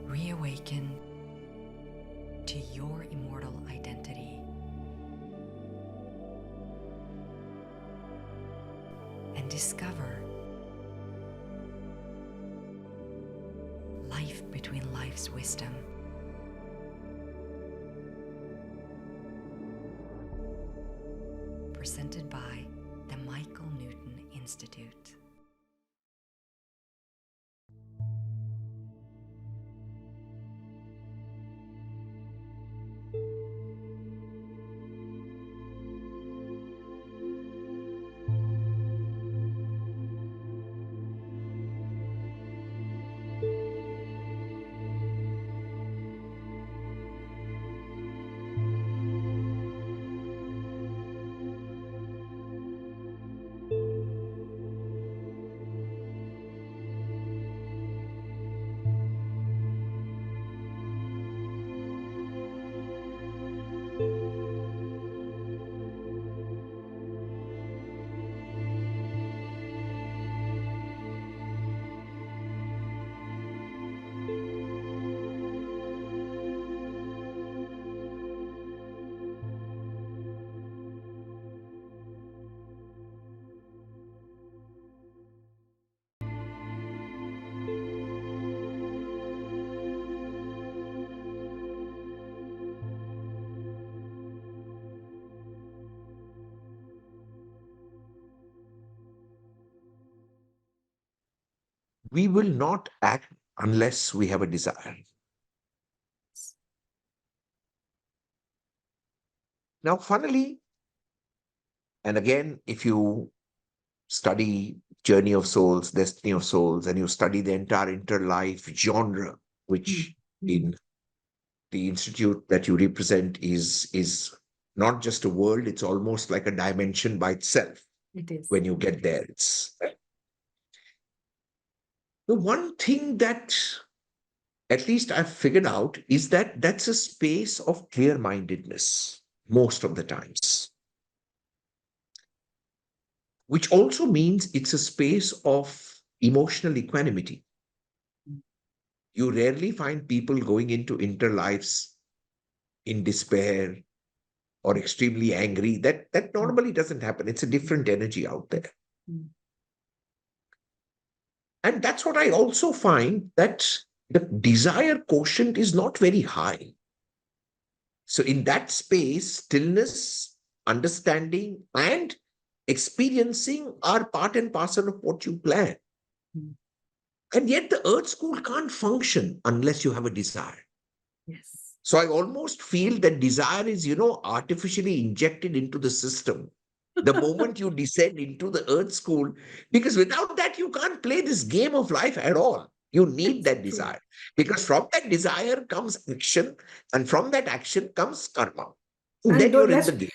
Reawaken to your immortal identity and discover life between life's wisdom. Presented by the Michael Newton Institute. We will not act unless we have a desire. Now, funnily, and again, if you study Journey of Souls, Destiny of Souls, and you study the entire interlife genre, which in the institute that you represent is not just a world, it's almost like a dimension by itself. It is. When you get there, it's the one thing that at least I've figured out is that that's a space of clear-mindedness most of the times, which also means it's a space of emotional equanimity. You rarely find people going into interlives in despair or extremely angry. That normally doesn't happen. It's a different energy out there. And that's what I also find, that the desire quotient is not very high. So in that space, stillness, understanding, and experiencing are part and parcel of what you plan. And yet the earth school can't function unless you have a desire. Yes. So I almost feel that desire is, artificially injected into the system the moment you descend into the earth school, because without that, you can't play this game of life at all. You need that desire, because from that desire comes action, and from that action comes karma. And then you're in the game.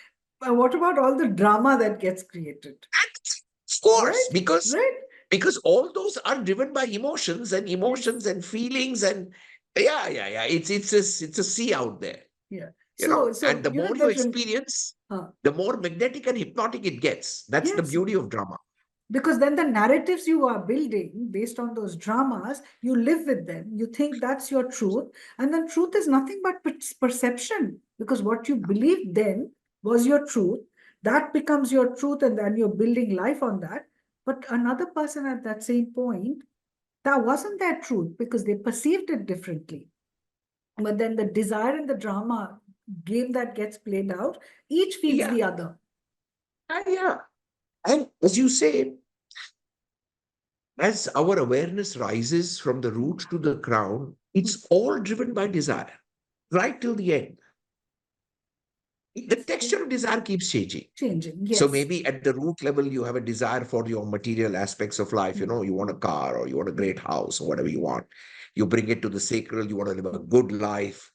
What about all the drama that gets created? Of course, Right? because all those are driven by emotions and and feelings, and yeah. It's a sea out there. Yeah. And the more you experience, the more magnetic and hypnotic it gets. That's the beauty of drama. Because then the narratives you are building based on those dramas, you live with them. You think that's your truth. And then truth is nothing but perception. Because what you believed then was your truth. That becomes your truth, and then you're building life on that. But another person at that same point, that wasn't their truth because they perceived it differently. But then the desire and the drama game that gets played out, each feeds the other. Yeah. And as you say, as our awareness rises from the root to the crown, it's all driven by desire, right till the end. The texture of desire keeps changing. Yes. So maybe at the root level, you have a desire for your material aspects of life. You want a car, or you want a great house, or whatever you want. You bring it to the sacral. You want to live a good life,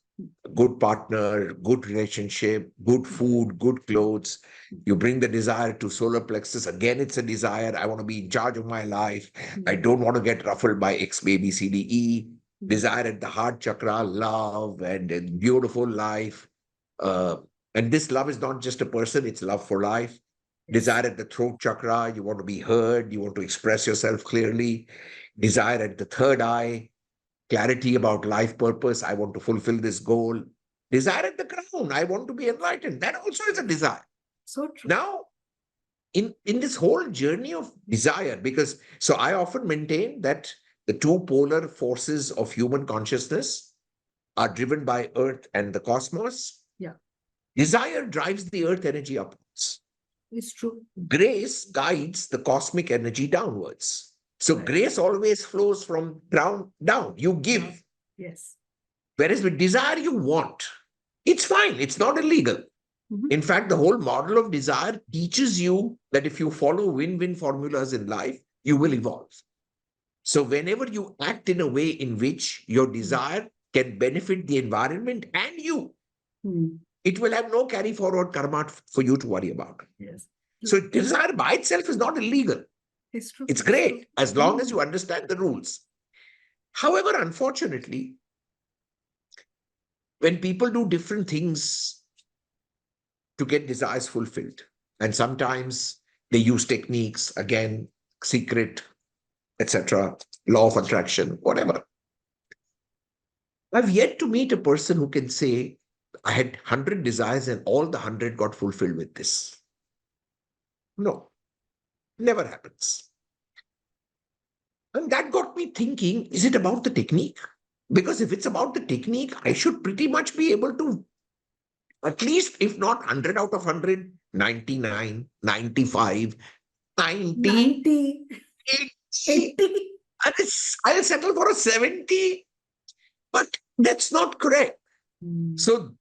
a good partner, good relationship, good food, good clothes. You bring the desire to solar plexus. Again, it's a desire. I want to be in charge of my life. I don't want to get ruffled by X, A, B, C, D, E. Desire at the heart chakra, love and a beautiful life. And this love is not just a person, it's love for life. Desire at the throat chakra, you want to be heard, you want to express yourself clearly. Desire at the third eye, clarity about life purpose. I want to fulfill this goal. Desire at the crown. I want to be enlightened. That also is a desire. So true. Now, in this whole journey of desire, because so I often maintain that the two polar forces of human consciousness are driven by earth and the cosmos. Yeah. Desire drives the earth energy upwards. It's true. Grace guides the cosmic energy downwards. So Right. grace always flows from ground down. You give. Yes. Whereas with desire, you want. It's fine. It's not illegal. Mhm. In fact, the whole model of desire teaches you that if you follow win-win formulas in life, you will evolve. So whenever you act in a way in which your desire can benefit the environment and you, it will have no carry forward karma for you to worry about. Yes. So desire by itself is not illegal. It's true. It's It's great true. as long as you understand the rules. However, unfortunately, when people do different things to get desires fulfilled, and sometimes they use techniques, again, secret, etc., law of attraction, whatever. I've yet to meet a person who can say, I had 100 desires and all the 100 got fulfilled with this. No, never happens. And that got me thinking, is it about the technique? Because if it's about the technique, I should pretty much be able to, at least if not 100 out of 100, 99, 95, 90, 90, 80. 80. I'll settle for a 70, but that's not correct. So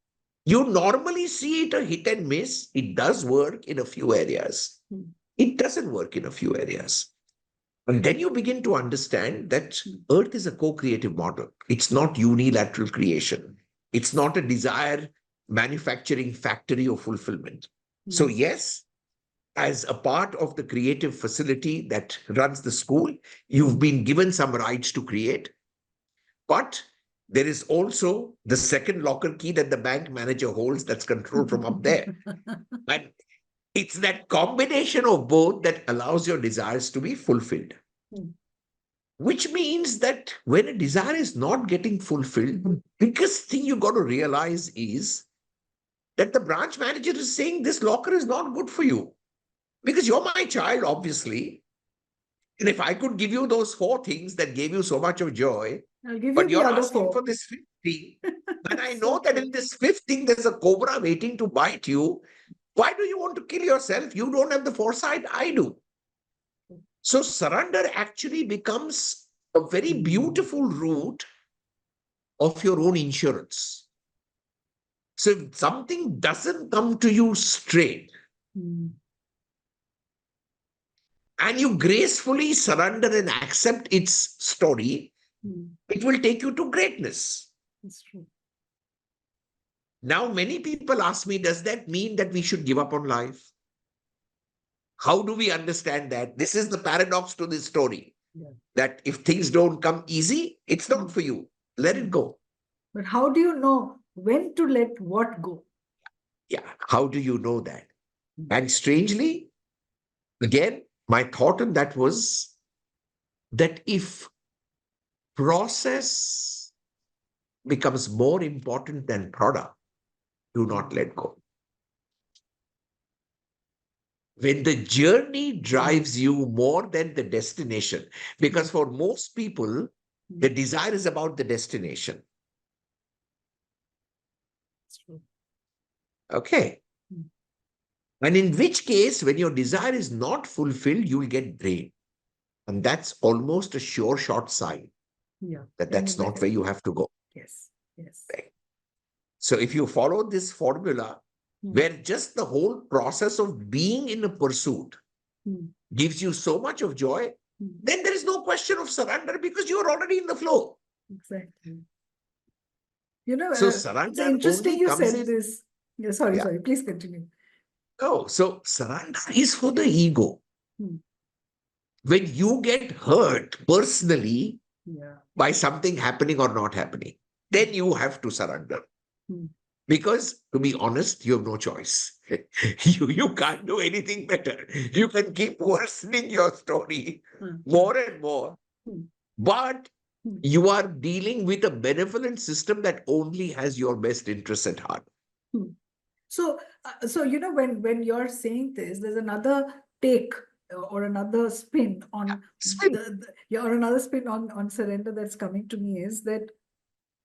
you normally see it a hit and miss. It does work in a few areas. It doesn't work in a few areas. And then you begin to understand that Earth is a co-creative model. It's not unilateral creation. It's not a desire manufacturing factory of fulfillment. So yes, as a part of the creative facility that runs the school, you've been given some rights to create. But there is also the second locker key that the bank manager holds that's controlled from up there. And it's that combination of both that allows your desires to be fulfilled. Which means that when a desire is not getting fulfilled, the biggest thing you got to realize is that the branch manager is saying this locker is not good for you. Because you're my child, obviously. And if I could give you those 4 things that gave you so much of joy, I'll give but you the you're other asking 4. for this 5th thing, and I know that in this 5th thing, there's a cobra waiting to bite you. Why do you want to kill yourself? You don't have the foresight. I do. So surrender actually becomes a very beautiful route of your own insurance. So if something doesn't come to you straight, and you gracefully surrender and accept its story, it will take you to greatness. That's true. Now, many people ask me, does that mean that we should give up on life? How do we understand that? This is the paradox to this story. That if things don't come easy, it's not for you. Let it go. But how do you know when to let what go? Yeah, how do you know that? And strangely, again, my thought on that was that if process becomes more important than product, do not let go. When the journey drives you more than the destination, because for most people, the desire is about the destination. Okay. And in which case, when your desire is not fulfilled, you will get drained. And that's almost a sure shot sign that that's not where you have to go. Yes. Right. So if you follow this formula, where just the whole process of being in a pursuit gives you so much of joy, then there is no question of surrender because you are already in the flow. Exactly. So It's surrender interesting only you comes said in. this. Yeah, sorry, please continue. Oh, so surrender is for the ego. When you get hurt personally by something happening or not happening, then you have to surrender. Because to be honest, you have no choice. You can't do anything better. You can keep worsening your story more and more. But you are dealing with a benevolent system that only has your best interests at heart. So, when you're saying this, there's another take or another spin on Spin. or another spin on surrender that's coming to me is that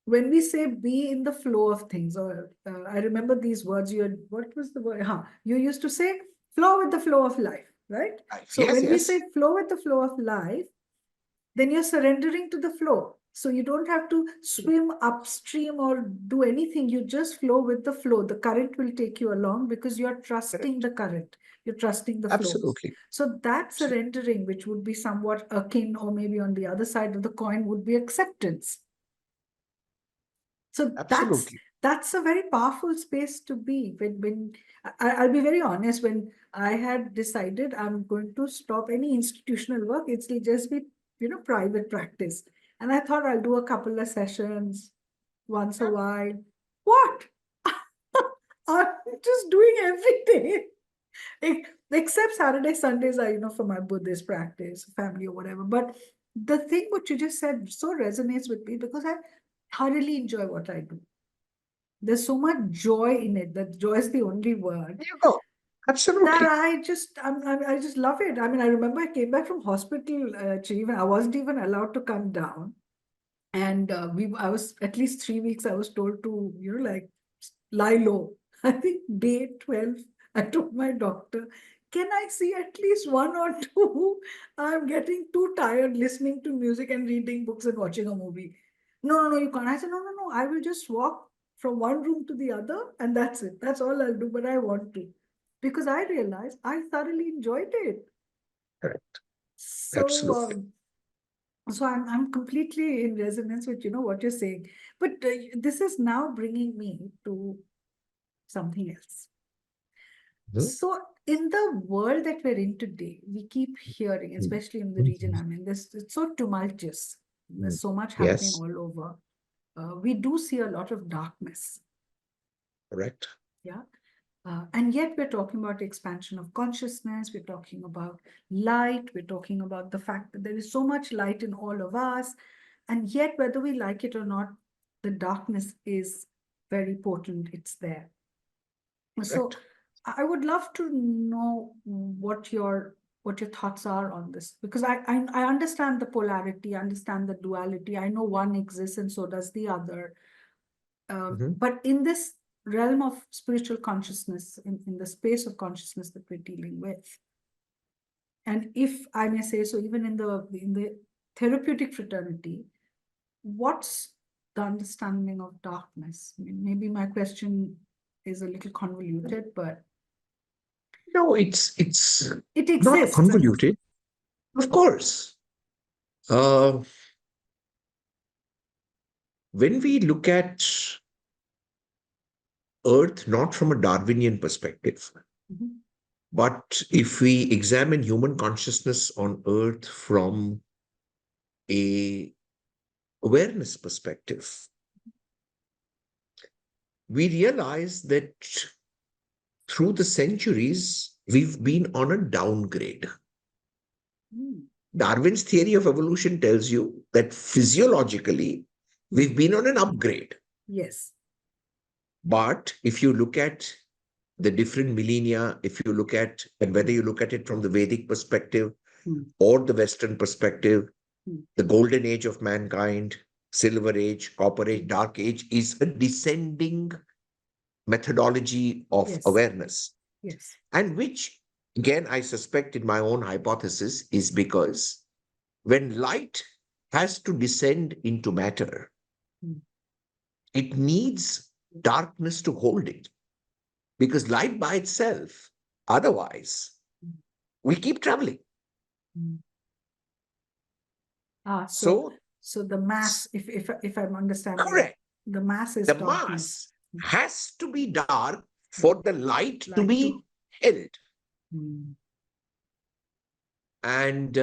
when we say be in the flow of things, or I remember these words. What was the word? You used to say flow with the flow of life, right? So Yes, when we say yes. flow with the flow of life, then you're surrendering to the flow. So you don't have to swim upstream or do anything. You just flow with the flow. The current will take you along because you're trusting the current. You're trusting the flow. Absolutely. So that surrendering, which would be somewhat akin, or maybe on the other side of the coin, would be acceptance. So Absolutely. that's a very powerful space to be. When I'll be very honest, when I had decided I'm going to stop any institutional work, it'll just be private practice. And I thought I'll do a couple of sessions once a while. What? I'm just doing every day. Except Saturday, Sundays are, for my Buddhist practice, family or whatever. But the thing what you just said so resonates with me because I thoroughly enjoy what I do. There's so much joy in it. That joy is the only word. There you go. That Absolutely. I just love it. I mean, I remember I came back from hospital, I wasn't even allowed to come down. And I was at least 3 weeks, I was told to, like, lie low. I think day 12, I told my doctor, can I see at least one or two? I'm getting too tired listening to music and reading books and watching a movie. No, you can't. I said, no, I will just walk from one room to the other and that's it. That's all I'll do, but I want to. Because I realized I thoroughly enjoyed it. Correct. So, Absolutely. so I'm completely in resonance with what you're saying, but this is now bringing me to something else. Mhm. So in the world that we're in today, we keep hearing, especially in the region I'm in, it's so tumultuous. There's so much happening Yes. all over. We do see a lot of darkness. Correct. Yeah. And yet we're talking about expansion of consciousness. We're talking about light. We're talking about the fact that there is so much light in all of us. And yet, whether we like it or not, the darkness is very potent. It's there. So Correct. I would love to know what your thoughts are on this, because I understand the polarity, I understand the duality. I know one exists and so does the other. Mhm. But in this realm of spiritual consciousness, in the space of consciousness that we're dealing with, and if I may say so, even in the therapeutic fraternity, what's the understanding of darkness? I mean, maybe my question is a little convoluted, but No, it's it not exists. convoluted. Of course. Uh, when we look at Earth, not from a Darwinian perspective, Mhm. but if we examine human consciousness on Earth from a awareness perspective, we realize that through the centuries, we've been on a downgrade. Mm. Darwin's theory of evolution tells you that physiologically, we've been on an upgrade. Yes. But if you look at the different millennia, if you look at, and whether you look at it from the Vedic perspective Mm. or the Western perspective, Mm. the golden age of mankind, silver age, copper age, dark age is a descending methodology of Yes. awareness. Yes. And which, again, I suspect in my own hypothesis is because when light has to descend into matter, Mm. it needs darkness to hold it because light by itself, otherwise, we keep traveling. Mm. So, So the mass, if I'm understanding it, correct, the mass is the darkness. mass has to be dark for the light to Light be to. held. Mm. And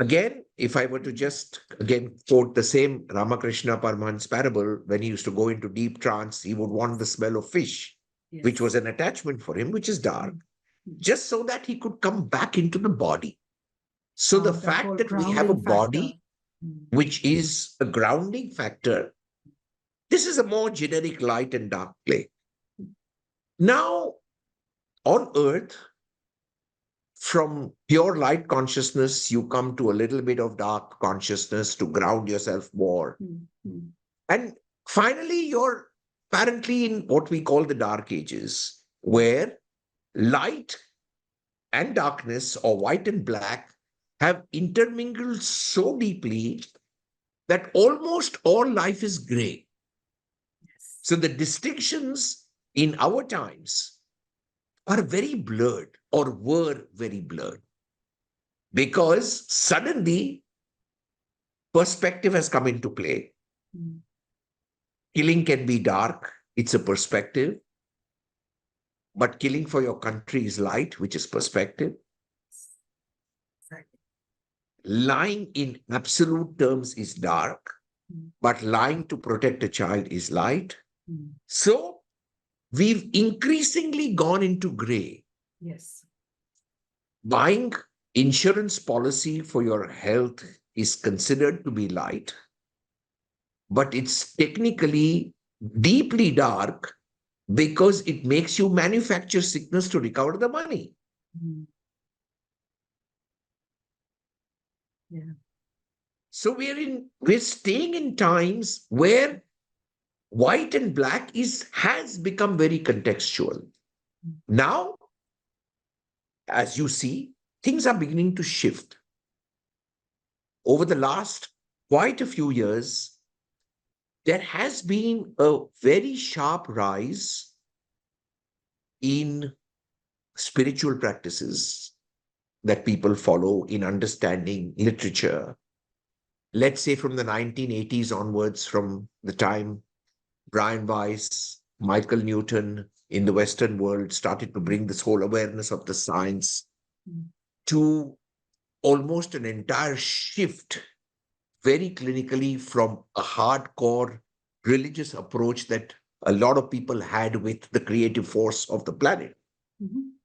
again, if I were to just again quote the same Ramakrishna Paramahan's parable, when he used to go into deep trance, he would want the smell of fish, which Yes. was an attachment for him, which is dark, Mm. just so that he could come back into the body. So the That fact whole that we have a grounding factor. body, which is a grounding factor. This is a more generic light and dark play. Now, on Earth, from pure light consciousness, you come to a little bit of dark consciousness to ground yourself more. And finally, you're apparently in what we call the dark ages, where light and darkness, or white and black, have intermingled so deeply that almost all life is gray. So the distinctions in our times are very blurred, or were very blurred, because suddenly perspective has come into play. Killing can be dark, it's a perspective. But killing for your country is light, which is perspective. Lying in absolute terms is dark, but lying to protect a child is light. So we've increasingly gone into gray. Yes. Buying insurance policy for your health is considered to be light, but it's technically deeply dark because it makes you manufacture sickness to recover the money. Yeah. So we're staying in times where white and black has become very contextual. Now, as you see, things are beginning to shift. Over the last quite a few years, there has been a very sharp rise in spiritual practices that people follow, in understanding literature. Let's say from the 1980s onwards, from the time Brian Weiss, Michael Newton in the Western world started to bring this whole awareness of the science, to almost an entire shift very clinically from a hardcore religious approach that a lot of people had with the creative force of the planet,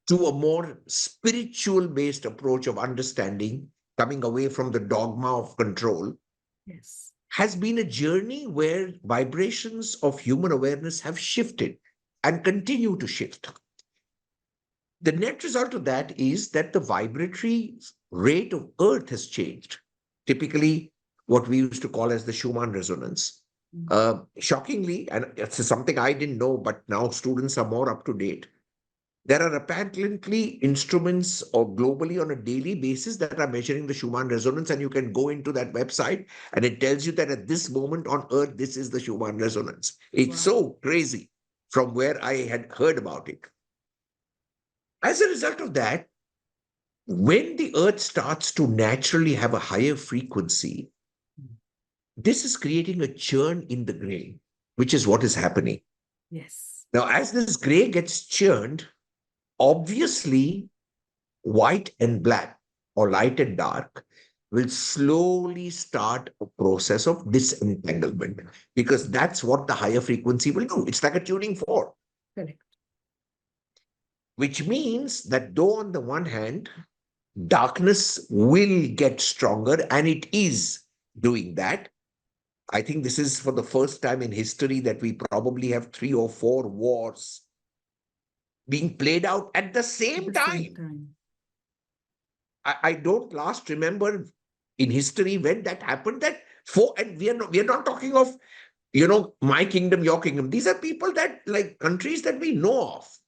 to a more spiritual based approach of understanding, coming away from the dogma of control. Yes. Has been a journey where vibrations of human awareness have shifted and continue to shift. The net result of that is that the vibratory rate of Earth has changed. Typically, what we used to call as the Schumann resonance. Shockingly, and it's something I didn't know, but now students are more up to date. There are apparently instruments or globally on a daily basis that are measuring the Schumann resonance, and you can go into that website and it tells you that at this moment on Earth, this is the Schumann resonance. It's so crazy from where I had heard about it. As a result of that, when the Earth starts to naturally have a higher frequency, this is creating a churn in the gray, which is what is happening. Yes. Now, as this gray gets churned, obviously, white and black, or light and dark, will slowly start a process of disentanglement, because that's what the higher frequency will do. It's like a tuning fork. Correct. Which means that though on the one hand, darkness will get stronger, and it is doing that. I think this is for the first time in history that we probably have 3 or 4 wars being played out at the same time. I don't last remember in history when that happened. And we are not talking of, my kingdom, your kingdom. These are people that, like, countries that we know of.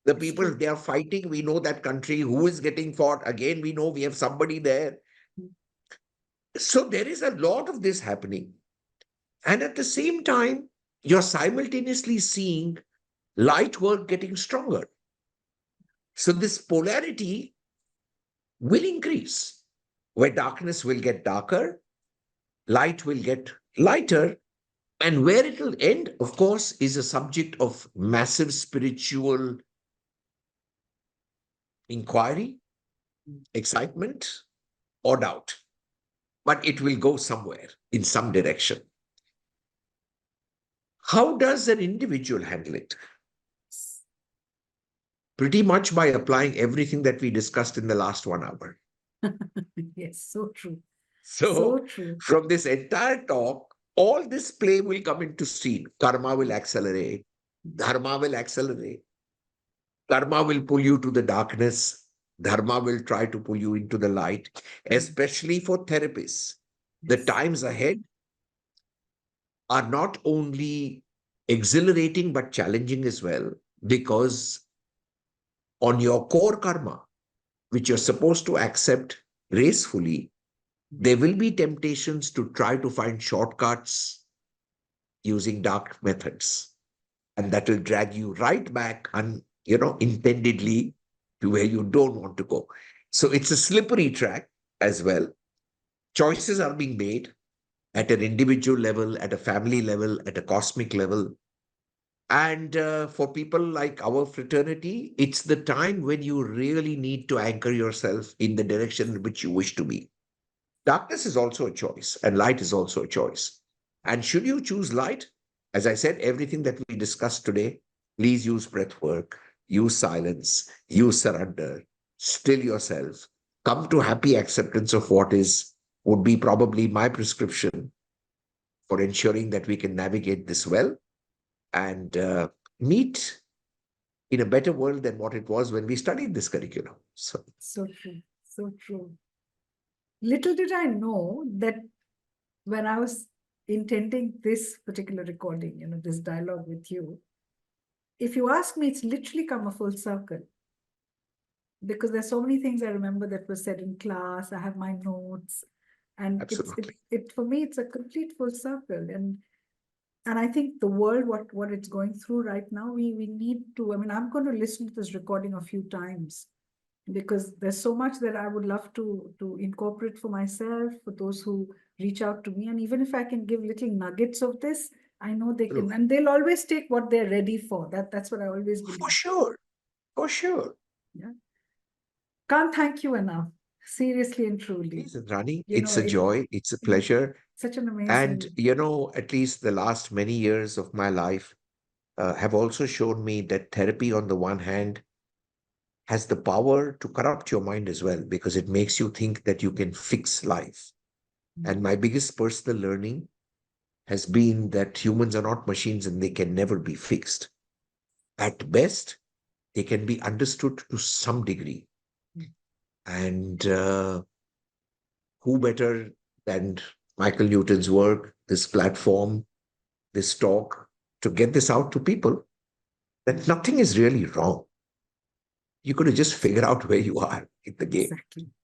The people they are fighting, we know that country. Who is getting fought? Again, we know we have somebody there. So there is a lot of this happening. And at the same time, you're simultaneously seeing light work getting stronger. So this polarity will increase, where darkness will get darker, light will get lighter, and where it will end, of course, is a subject of massive spiritual inquiry, excitement, or doubt. But it will go somewhere in some direction. How does an individual handle it? Pretty much by applying everything that we discussed in the last 1 hour. Yes, so true. So So true. from this entire talk, all this play will come into scene. Karma will accelerate, dharma will accelerate, karma will pull you to the darkness, dharma will try to pull you into the light, especially for therapists. The Yes. times ahead are not only exhilarating but challenging as well, because on your core karma, which you're supposed to accept gracefully, there will be temptations to try to find shortcuts using dark methods. And that will drag you right back intendedly to where you don't want to go. So it's a slippery track as well. Choices are being made at an individual level, at a family level, at a cosmic level. And for people like our fraternity, it's the time when you really need to anchor yourself in the direction in which you wish to be. Darkness is also a choice, and light is also a choice. And should you choose light, as I said, everything that we discussed today, please use breath work, use silence, use surrender, still yourself, come to happy acceptance of what is, would be probably my prescription for ensuring that we can navigate this well and meet in a better world than what it was when we studied this curriculum. So true. So true. Little did I know that when I was intending this particular recording, this dialogue with you, if you ask me, it's literally come a full circle. Because there's so many things I remember that were said in class. I have my notes, and Absolutely. it for me, it's a complete full circle. And I think the world, what it's going through right now, we need to. I mean, I'm going to listen to this recording a few times because there's so much that I would love to incorporate for myself, for those who reach out to me, and even if I can give little nuggets of this, I know they can, and they'll always take what they're ready for. That's what I always believe. For sure. For sure. Yeah. Can't thank you enough. Seriously and truly. Please, Indrani, You it's know, a joy, it's a pleasure. such an And, amazing. at least the last many years of my life have also shown me that therapy, on the one hand, has the power to corrupt your mind as well, because it makes you think that you can fix life. And my biggest personal learning has been that humans are not machines and they can never be fixed. At best, they can be understood to some degree. And who better than Michael Newton's work, this platform, this talk, to get this out to people that nothing is really wrong. You could have just figured out where you are in the game.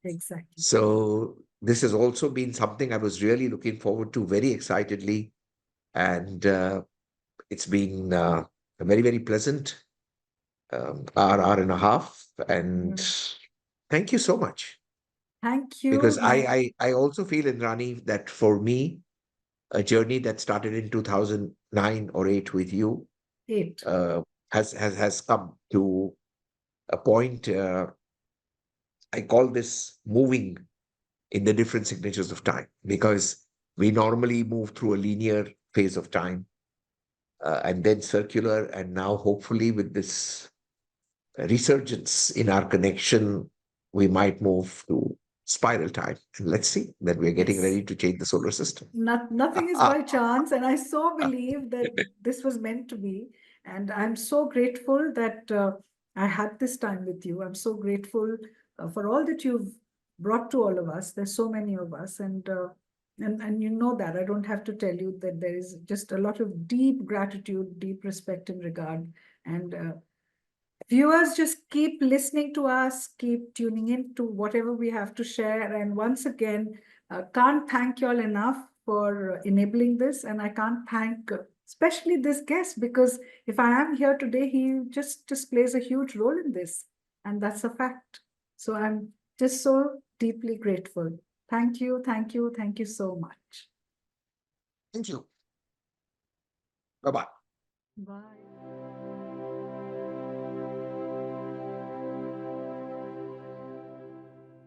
Exactly. So this has also been something I was really looking forward to very excitedly. And it's been a very, very pleasant hour and a half. And thank you so much. Thank you. Because I also feel, Indrani, that for me, a journey that started in 2009 or 8 with you has come to a point. I call this moving in the different signatures of time, because we normally move through a linear phase of time and then circular. And now, hopefully, with this resurgence in our connection, we might move to spiral time. And let's see that we're getting ready to change the solar system. Nothing is by chance. And I so believe that this was meant to be. And I'm so grateful that I had this time with you. I'm so grateful for all that you've brought to all of us. There's so many of us. And you know that. I don't have to tell you that there is just a lot of deep gratitude, deep respect and regard. And viewers, just keep listening to us, keep tuning in to whatever we have to share. And once again, can't thank you all enough for enabling this. And I can't thank especially this guest, because if I am here today, he just plays a huge role in this. And that's a fact. So I'm just so deeply grateful. Thank you, thank you, thank you so much. Thank you. Bye-bye. Bye.